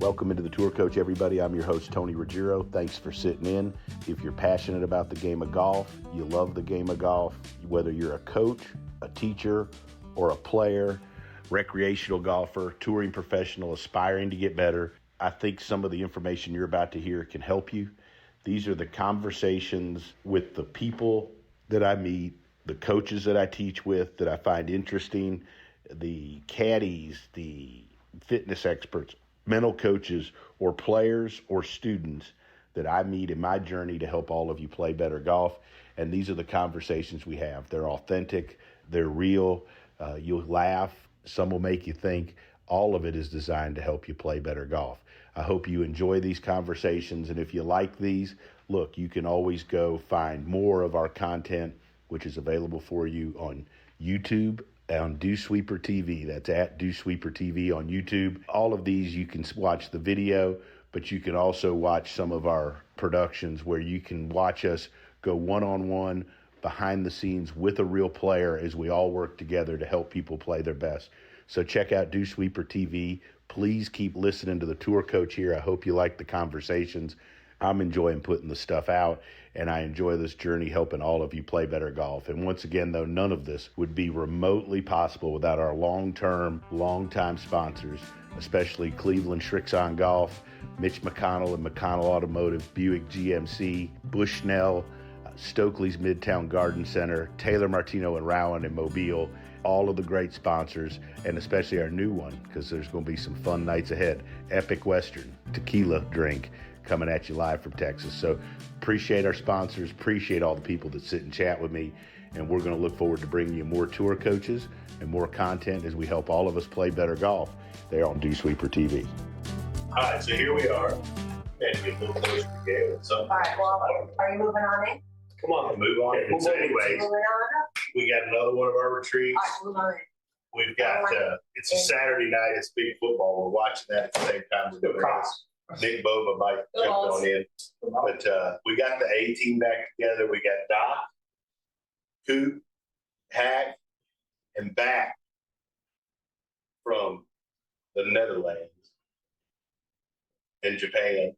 Welcome into the Tour Coach, everybody. I'm your host, Tony Ruggiero. Thanks for sitting in. If you're passionate about the game of golf, you love the game of golf, whether you're a coach, a teacher, or a player, recreational golfer, touring professional, aspiring to get better, I think some of the information you're about to hear can help you. These are the conversations with the people that I meet, the coaches that I teach with that I find interesting, the caddies, the fitness experts, mental coaches, or players or students that I meet in my journey to help all of you play better golf. And these are the conversations we have. They're authentic, they're real, you'll laugh, some will make you think. All of it is designed to help you play better golf. I hope you enjoy these conversations, and if you like these, look, you can always go find more of our content, which is available for you on YouTube, on DewsweeperTV. That's at DewsweeperTV on YouTube. All of these, you can watch the video, but you can also watch some of our productions where you can watch us go one-on-one behind the scenes with a real player as we all work together to help people play their best. So check out DewsweeperTV. Please keep listening to the Tour Coach here. I hope you like the conversations. I'm enjoying putting the stuff out, and I enjoy this journey helping all of you play better golf. And once again, though, none of this would be remotely possible without our long-time sponsors, especially Cleveland Shrixon Golf, Mitch McConnell and McConnell Automotive, Buick GMC, Bushnell, Stokely's Midtown Garden Center, Taylor Martino and Rowan in Mobile, all of the great sponsors, and especially our new one, because there's going to be some fun nights ahead, Epic Western Tequila Drink, coming at you live from Texas. So appreciate our sponsors, appreciate all the people that sit and chat with me, and we're going to look forward to bringing you more tour coaches and more content as we help all of us play better golf there on DewsweeperTV. All right, so here we are, and get a little closer to Hale. So, all right, well, are you moving on in? come on, move on. And so anyways, Moving on up? we got another one of our retreats. All right, move on in. We've got, it's a Saturday night, it's big football. We're watching that at the same time. We're doing this. Nick Boba might jump on in. But we got the A team back together. We got Doc, Coop, Hack, and back from the Netherlands and Japan.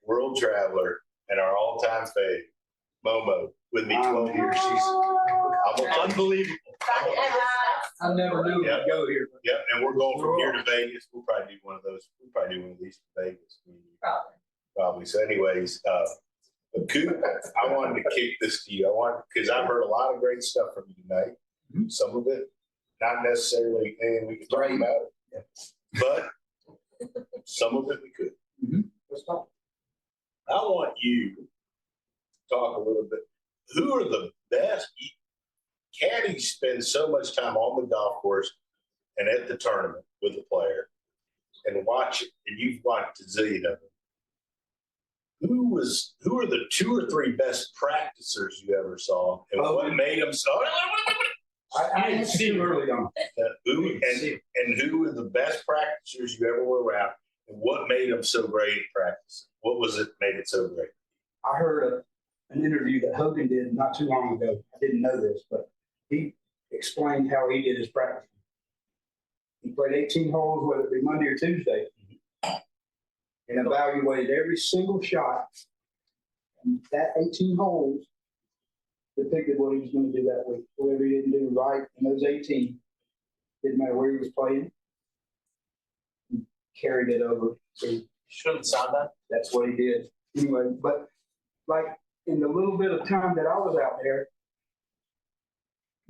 World traveler, and our all-time fave, Momo, with me 12 years. She's unbelievable. I never knew we'd go here. Yep, and we're going from here to Vegas. We'll probably do one of those. We'll probably do one of these to Vegas. Probably. So anyways, but Coop, I wanted to kick this to you. Because I've heard a lot of great stuff from you tonight. Mm-hmm. Some of it, not necessarily anything we can talk about it, but some of it we could. Mm-hmm. Let's talk. I want you to talk a little bit. Who are the best? Caddies spend so much time on the golf course and at the tournament with the player and watch it, and you've watched a zillion of them. Who are the 2 or 3 best practicers you ever saw, and what made them so? I didn't see him early on. Who were the best practicers you ever were around, and what made them so great at practice? What was it made it so great? I heard an interview that Hogan did not too long ago. I didn't know this, but he explained how he did his practice. He played 18 holes, whether it be Monday or Tuesday, and evaluated every single shot. And that 18 holes depicted what he was going to do that week. Whatever he didn't do right in those 18, didn't matter where he was playing, he carried it over. So he shouldn't sound that. That's what he did. Anyway, but like in the little bit of time that I was out there,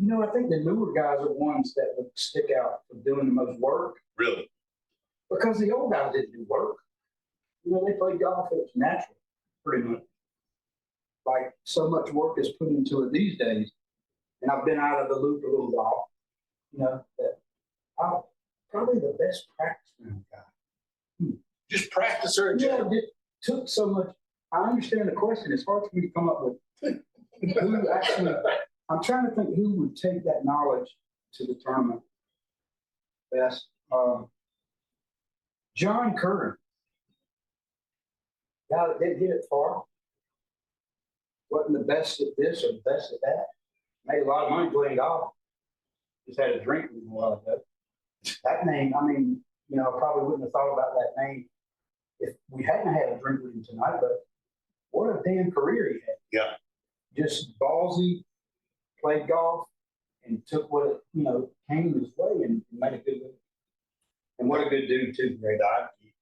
I think the newer guys are ones that would stick out for doing the most work. Really? Because the old guys didn't do work. They played golf, it was natural, pretty much. Like so much work is put into it these days. And I've been out of the loop a little while, that I'm probably the best practice guy. Just practicer in general? Yeah, it took so much. I understand the question. It's hard for me to come up with who actually. I'm trying to think who would take that knowledge to the tournament best. John Curran. Guy that didn't hit it far. Wasn't the best at this or the best at that. Made a lot of money playing golf. Just had a drink with him a while ago. That name, you know, I probably wouldn't have thought about that name if we hadn't had a drink with him tonight, but what a damn career he had. Yeah. Just ballsy, played golf, and took what, you know, came his way and made a good living. And what a good dude, too, Greg.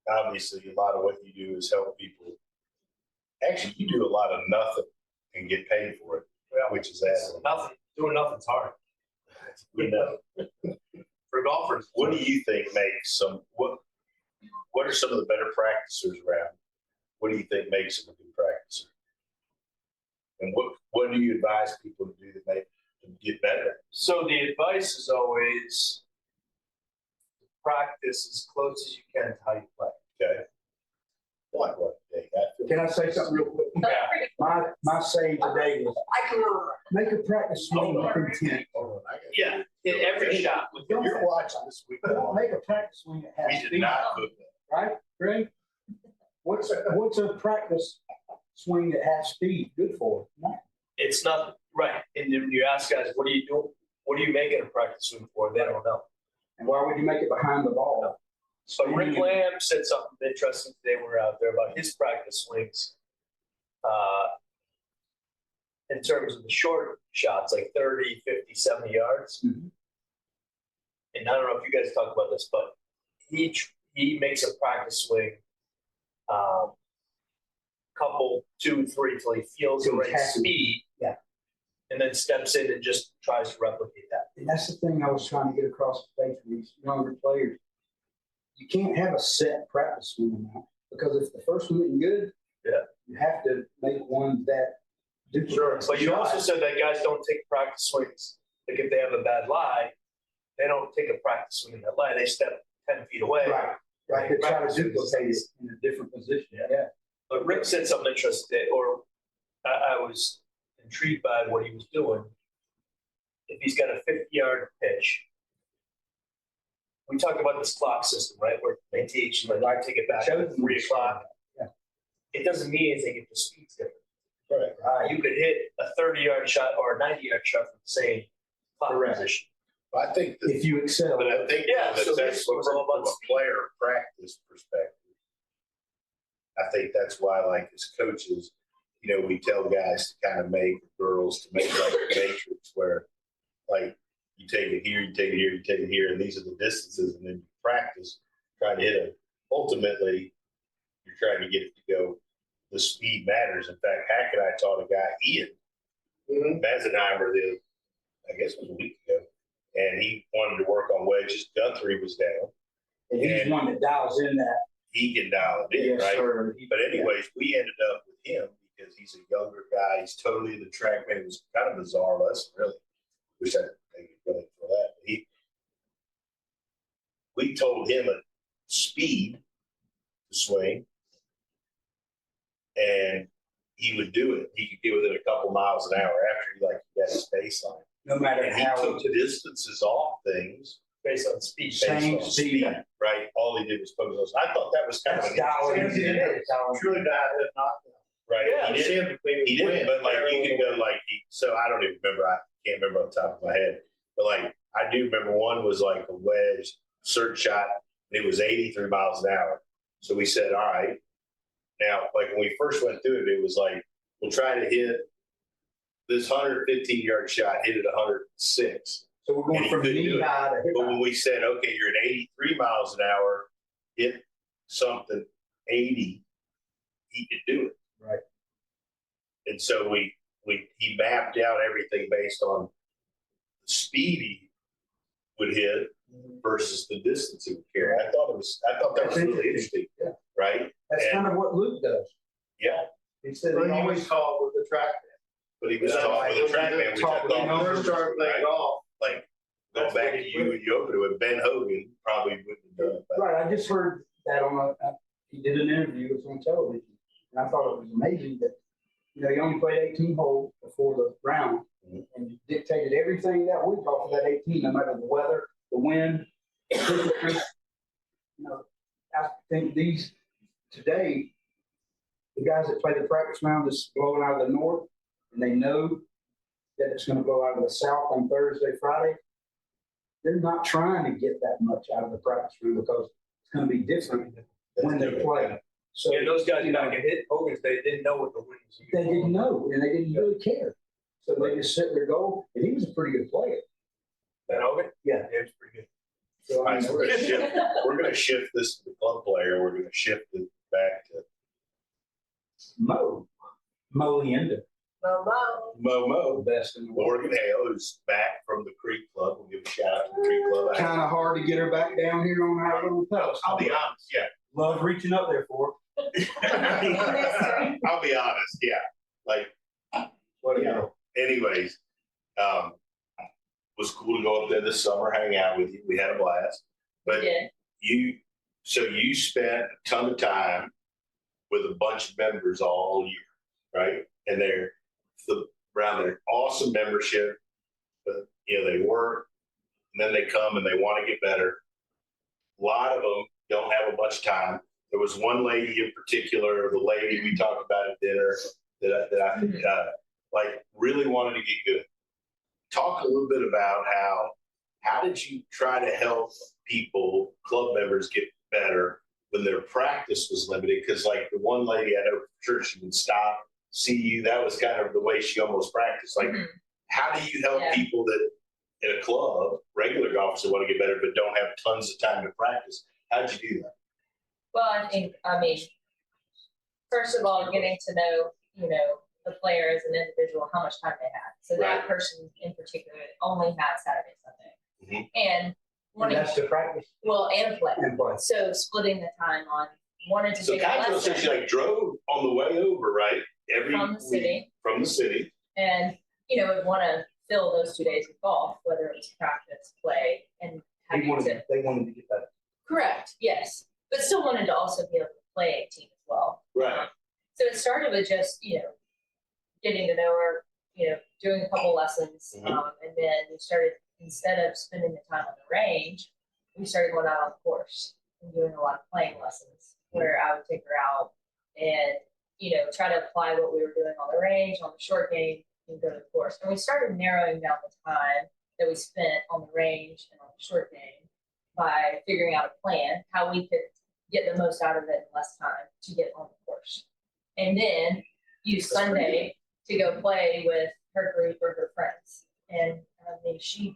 Obviously, a lot of what you do is help people. Actually, you do a lot of nothing and get paid for it, which is awesome. Nothing. Doing nothing's hard. You know. For golfers. What do you think makes some, what are some of the better practicers around? What do you think makes them a good practicer? And what do you advise people to do to make them get better? So the advice is always practice as close as you can to how you play. Okay. Like what? Can I say something real quick? Yeah. My saying today was, I can remember. make a practice swing with intent. Hold on, I got Yeah. Hit every shot with Don't You're watching this week. Don't make a practice swing that We has did speed, not cook that. right, Greg? What's a practice swing that has speed good for? Nothing. It's not right. And then you ask guys, what are you doing? What are you making a practice swing for? They don't know. And why would you make it behind the ball? So Rick Lamb said something interesting today when we were out there about his practice swings. In terms of the short shots, like 30, 50, 70 yards. Mhm. And I don't know if you guys talk about this, but he makes a practice swing, couple, 2, 3, till he feels the right speed. Yeah. And then steps in and just tries to replicate that. And that's the thing I was trying to get across the page for these younger players. You can't have a set practice swing now, because if the first one isn't good, you have to make one that duplicates. But you also said that guys don't take practice swings. Like if they have a bad lie, they don't take a practice swing in that lie. They step 10 feet away. Right. They try to duplicate it in a different position. Yeah. But Rick said something interesting today, or I was intrigued by what he was doing. If he's got a 50-yard pitch, we talked about this clock system, right? Where they teach you, like, take it back at 3 o'clock. Yeah. It doesn't mean anything if the speed's different. Right. You could hit a 30-yard shot or a 90-yard shot from the same clock Correct. position. I think that, If you excel. but I think Yeah, that so that's this from was all about a player practice perspective. I think that's why, like, as coaches, you know, we tell guys to kind of make girls to make like a matrix where, like, you take it here, you take it here, you take it here, and these are the distances, and then you practice, try to hit it. Ultimately, you're trying to get it to go. The speed matters. In fact, Hackett and I taught a guy, Ian Mazenheimer, I guess it was a week ago, and he wanted to work on wedges. Guthrie was down. And he's one that dials in that. He can dial it in, Yes, right? sir. But anyways, we ended up with him because he's a younger guy. He's totally the track man. It was kind of bizarre lesson, really. Wish I could take credit for that. We told him a speed to swing, and he would do it. He could get within a couple miles an hour after he got his baseline. No matter And he how. took distances off things Based on speed. Same based on speed. right? All he did was focus on. I thought that was kind of That's an dialing interesting in. idea. Truly bad, not. Right. Yeah, He didn't, but like you can go like, so I don't even remember, I can't remember off the top of my head, but like, I do remember one was like a wedge, cert shot, and it was 83 miles an hour. So we said, all right. Now, like when we first went through it, it was like, we'll try to hit this 115-yard shot, hit it 106. So we're And going he from couldn't do knee it. high to hip But high. when we said, okay, you're at 83 miles an hour, hit something 80, he could do it. Right. And so he mapped out everything based on the speed he would hit versus the distance he would carry. I thought that was really interesting. Yeah. Right? That's And- kind of what Luke does. Yeah. He said he always called with the track. But he was taught with a track man, which I Taught with thought numbers. was Started playing golf. like going That's back what to he you and Yoga with Ben Hogan probably wouldn't have done it. But Right, I just heard that he did an interview, it was on television, and I thought it was amazing that, you know, he only played 18 holes before the round, and dictated everything that week off of that 18, no matter the weather, the wind, the temperature. You know, I think today, the guys that play the practice round is blowing out of the north, and they know that it's gonna blow out of the south on Thursday, Friday. They're not trying to get that much out of the practice room because it's going to be different when they play. So And those guys back in Hogan's, they didn't know what the wins. they didn't know, and they didn't really care. So they just set their goal, and he was a pretty good player. That Hogan? Yeah. Yeah, it's pretty good. So All right, so we're gonna shift this to the club player. We're gonna shift it back to Mo Leander, Momo, the best in the world. Morgan Hale, who's back from the Creek Club. We'll give a shout out to the Creek Club. Kind of hard to get her back down here on our little post. I'll be honest, yeah. Love reaching up there for her. I'll be honest, yeah. Like, What a Yeah. girl. anyways, was cool to go up there this summer, hang out with you. We had a blast. But you spent a ton of time with a bunch of members all year, right? And they're around their awesome membership, but they work, and then they come and they want to get better. A lot of them don't have a bunch of time. There was one lady in particular, the lady we talked about at dinner, that I really wanted to get good. Talk a little bit about how did you try to help people, club members, get better when their practice was limited? Because like the one lady I know for sure, she would stop, see you. That was kind of the way she almost practiced. Like, how do you help people that in a club, regular golfers that want to get better but don't have tons of time to practice? How did you do that? Well, I mean, first of all, getting to know, the player as an individual, how much time they have. So that person in particular only had Saturday, Sunday. And And that's to practice and play. and play. So splitting the time on wanted to So take a Kyle lesson says you drove on the way over, right? Every from the city. week from the city. And, would want to fill those 2 days with golf, whether it was practice, play, and They wanted to get better. Correct, yes. But still wanted to also be able to play a team as well. Right. So it started with just, getting to know her, doing a couple lessons. And then we started, instead of spending the time on the range, we started going out on the course and doing a lot of playing lessons where I would take her out and, try to apply what we were doing on the range, on the short game, and go to the course. And we started narrowing down the time that we spent on the range and on the short game by figuring out a plan, how we could get the most out of it in less time to get on the course. And then use Sunday to go play with her group or her friends. And I know she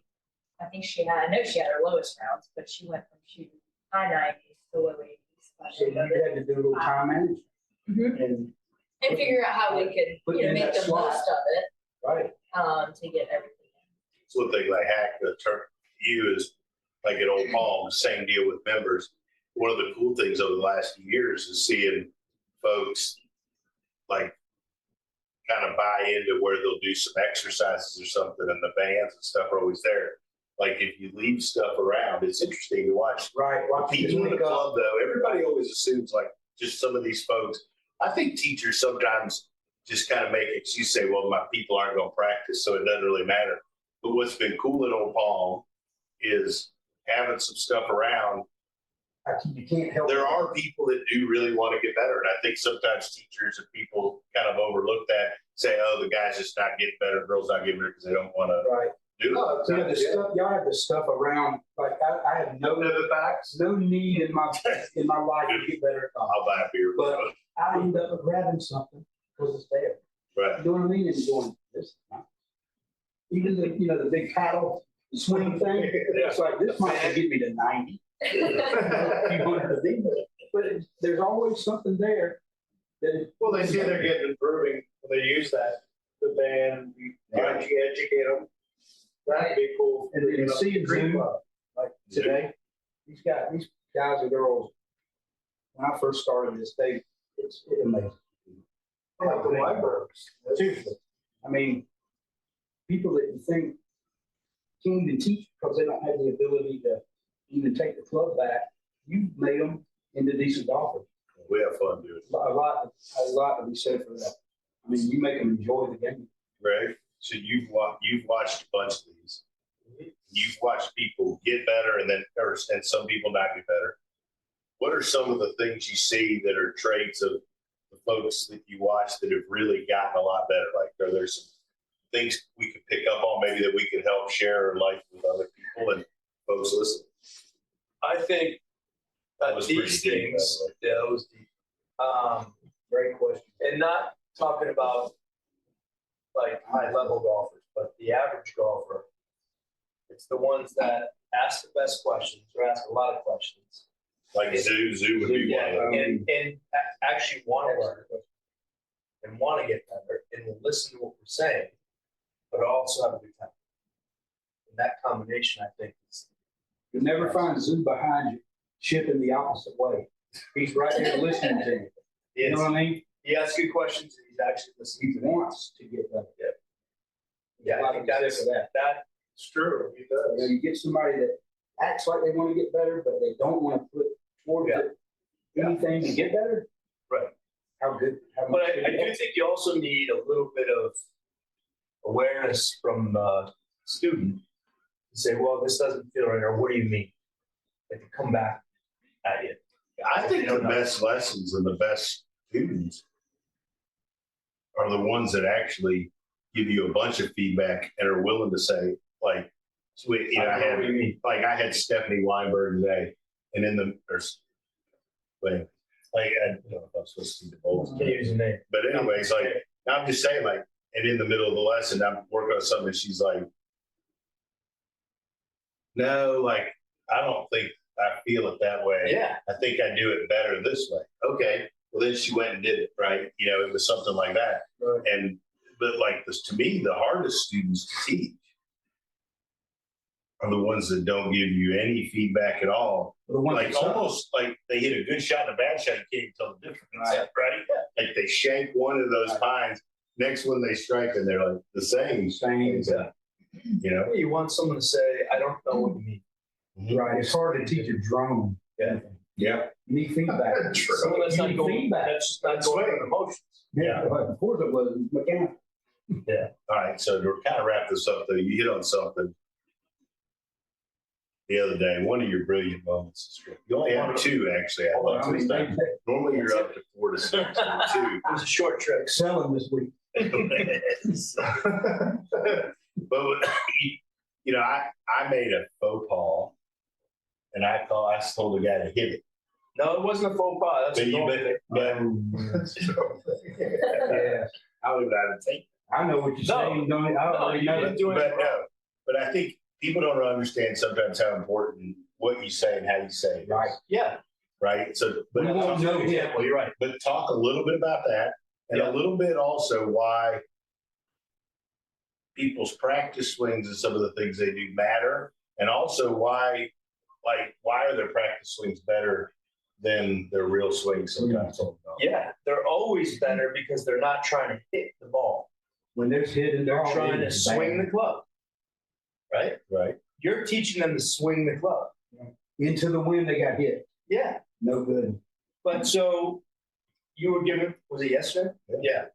had her lowest rounds, but she went from shooting high 90s to low 80s. So you had to do a little time management. And figure out how we could, make the most of it. Right. To get everything in. It's one thing like Hack, you is like at Old Palm, same deal with members. One of the cool things over the last few years is seeing folks like kind of buy into where they'll do some exercises or something, and the bands and stuff are always there. Like if you leave stuff around, it's interesting to watch. Right. People in the club, though, everybody always assumes like just some of these folks. I think teachers sometimes just kind of make excuses, say, well, my people aren't going to practice, so it doesn't really matter. But what's been cool at Old Palm is having some stuff around. You can't help There are people that do really want to get better. And I think sometimes teachers and people kind of overlook that, say, oh, the guy's just not getting better, girls not getting better because they don't want to Right. do it. So y'all have the stuff around. Like I have no need in my life to get better at golf. I'll buy a beer. But I end up grabbing something because it's there. Right. You know what I mean? And going, this is nice. Even the big paddle swing thing. It's like this might get me to 90. But there's always something there that Well, they see they're getting improving when they use that. The band, you educate them. That'd be cool. and then seeing Zoom, like today, these guys and girls, when I first started this, it's amazing. Like the libraries. Seriously. I mean, people that you think can't even teach because they don't have the ability to even take the club back, you've made them into decent golfers. We have fun doing it. A lot to be said for that. I mean, you make them enjoy the game. Right? So you've watched a bunch of these. You've watched people get better and some people not get better. What are some of the things you see that are traits of the folks that you watch that have really gotten a lot better? Like, are there some things we could pick up on maybe that we could help share life with other people and folks listening? I think That was pretty These deep, things, by yeah, that was deep. Great question. And not talking about like high level golfers, but the average golfer. It's the ones that ask the best questions or ask a lot of questions. Like Zoo would be one of them. And actually want to learn and want to get better and will listen to what we're saying, but also have a good time. And that combination, I think, is. You'll never find Zoo behind you, shipping the opposite way. He's right there listening to you. You know what I mean? He asks good questions and he's actually listening. He wants to get better. Yeah, I think that's true. He You know, does. you get somebody that acts like they want to get better, but they don't want to put forward anything to get better. Right. How good? How But much I do think you also need a little bit of awareness from the student to say, well, this doesn't feel right, or what do you mean? Like to come back at you. I think the best lessons and the best students are the ones that actually give you a bunch of feedback and are willing to say, like, sweet, you know, I had Stephanie Weinberg today, and in the like I don't know if I was supposed to see the bowls. Can't use the name. But anyways, like I'm just saying, like, and in the middle of the lesson, I'm working on something, and she's like, no, like, I don't think I feel it that way. Yeah. I think I do it better this way. Okay. Well, then she went and did it, right? You know, it was something like that. Right. And, but like this, to me, the hardest students to teach are the ones that don't give you any feedback at all. Like almost like they hit a good shot and a bad shot, you can't even tell the difference, right? Like they shank one of those pines, next one they strike and they're like the same. Yeah. You know? You want someone to say, I don't know what you mean. Right. It's hard to teach a drone. Yeah. Yeah. You need feedback. Someone that's not You need going, feedback. that's just not going with emotions. Yeah. But before it was mechanical. All right. So to kind of wrap this up, though, you hit on something the other day. One of your brilliant moments. You only have two, actually. I love this time. Normally you're up to 4 to 6 or 2. It was a short trip. Selling this week. But you know, I made a faux pas, and I told the guy to hit it. No, it wasn't a faux pas. That's But a you normal bet, thing. Yeah. I don't even know how to take it. I know what you're saying. Don't I already you know didn't that. do it. But no, but I think people don't understand sometimes how important what you say and how you say it. Right. Yeah. Right. So, but We won't know yet. Example, you're right. but talk a little bit about that, and Yeah. a little bit also why people's practice swings and some of the things they do matter, and also why are their practice swings better than their real swings sometimes? Yeah, they're always better because they're not trying to hit the ball. When there's hitting, They're trying to swing the club. Right? Right. You're teaching them to swing the club. into the wind. They got hit. Yeah. No good. But so you were given, was it yesterday? Yeah.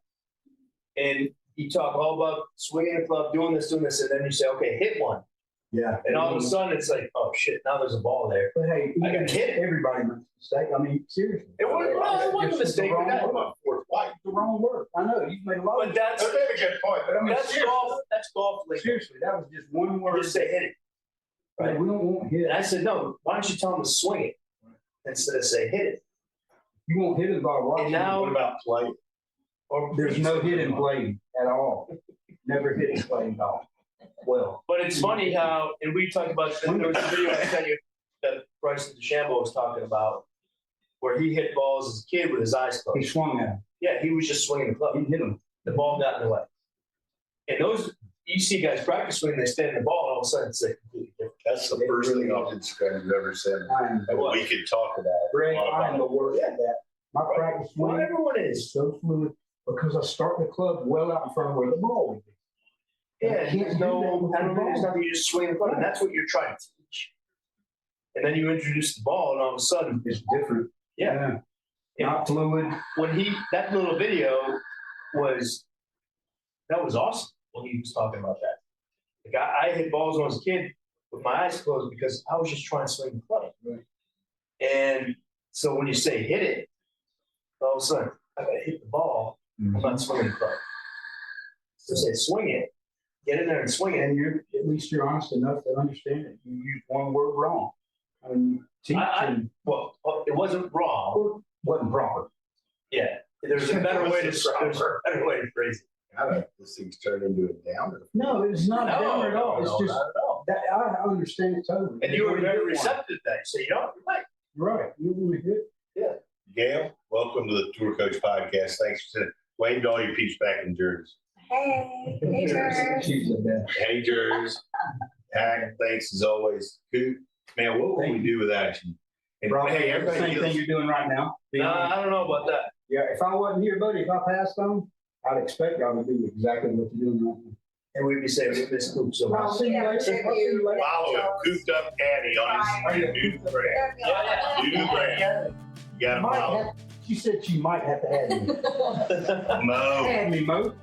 And you talk all about swinging the club, doing this, and then you say, okay, hit one. Yeah. And all of a sudden it's like, oh shit, now there's a ball there. But hey, I got hit. Everybody makes a mistake. I mean, seriously. It wasn't a mistake. Wrong That- word. The wrong word. I know you've made a lot. But that's a good point. But I mean, that's golf. That's golf. Like, seriously, that was just one word. just say hit it. Right. We don't want hit. And I said, no, why don't you tell them to swing it instead of say hit it? You won't hit it by right. And now- What about play? Or There's no hit in play at all. Never hit in play at all. Well, But it's funny how, and we talked about, there was a video I sent you that Bryson DeChambeau was talking about, where he hit balls as a kid with his eyes he closed. swung at him. Yeah, he was just swinging the He club. hit him. The ball got in the way. And those, you see guys practice swinging, they stand in the ball, and all of a sudden it's like completely different. That's the first thing off Instagram you've ever said. I am, And we could talk about it. Greg, I am the worst at that. My practice Well, swing everyone is is. so fluid because I start the club well out in front of where the ball would be. Yeah, there's no, I don't know, there's nothing, you just swing the club, and that's what you're trying to teach. And then you introduce the ball, and all of a sudden, It's different. yeah. Not fluid. When that little video was awesome when he was talking about that. Like I hit balls when I was a kid with my eyes closed because I was just trying to swing the club. Right. And so when you say hit it, all of a sudden I gotta hit the ball. I'm not swinging the club. So say swing it, get in there and swing it. And at least you're honest enough to understand it. You use one word wrong. I mean, teaching Well, it wasn't wrong. wasn't proper. Yeah, there's a better way to phrase it. God, this thing's turned into a downer. No, it's not down at all. It's No, just not at all. that I understand it totally. And you were very receptive to that. You said, you're right. You're right. You were good. Gail, welcome to the Tour Coach Podcast. Thanks for sending Wayne all your peeps back in Jersey. Hey, hey, George. She's the best. Hey, Jersey. Hack, thanks as always. Coop, man, what would we do without you? And Probably hey, the everybody same thing feels, you're doing right now. No, I don't know about that. Yeah, if I wasn't here, buddy, if I passed on, I'd expect y'all to do exactly what you're doing right now. And we'd be saying, Miss Coop, so Well, we never took you. follow a cooped up caddy on his new brand. New brand. You got to Might follow. have- She said she might have to add me. Mo. Add me, Mo.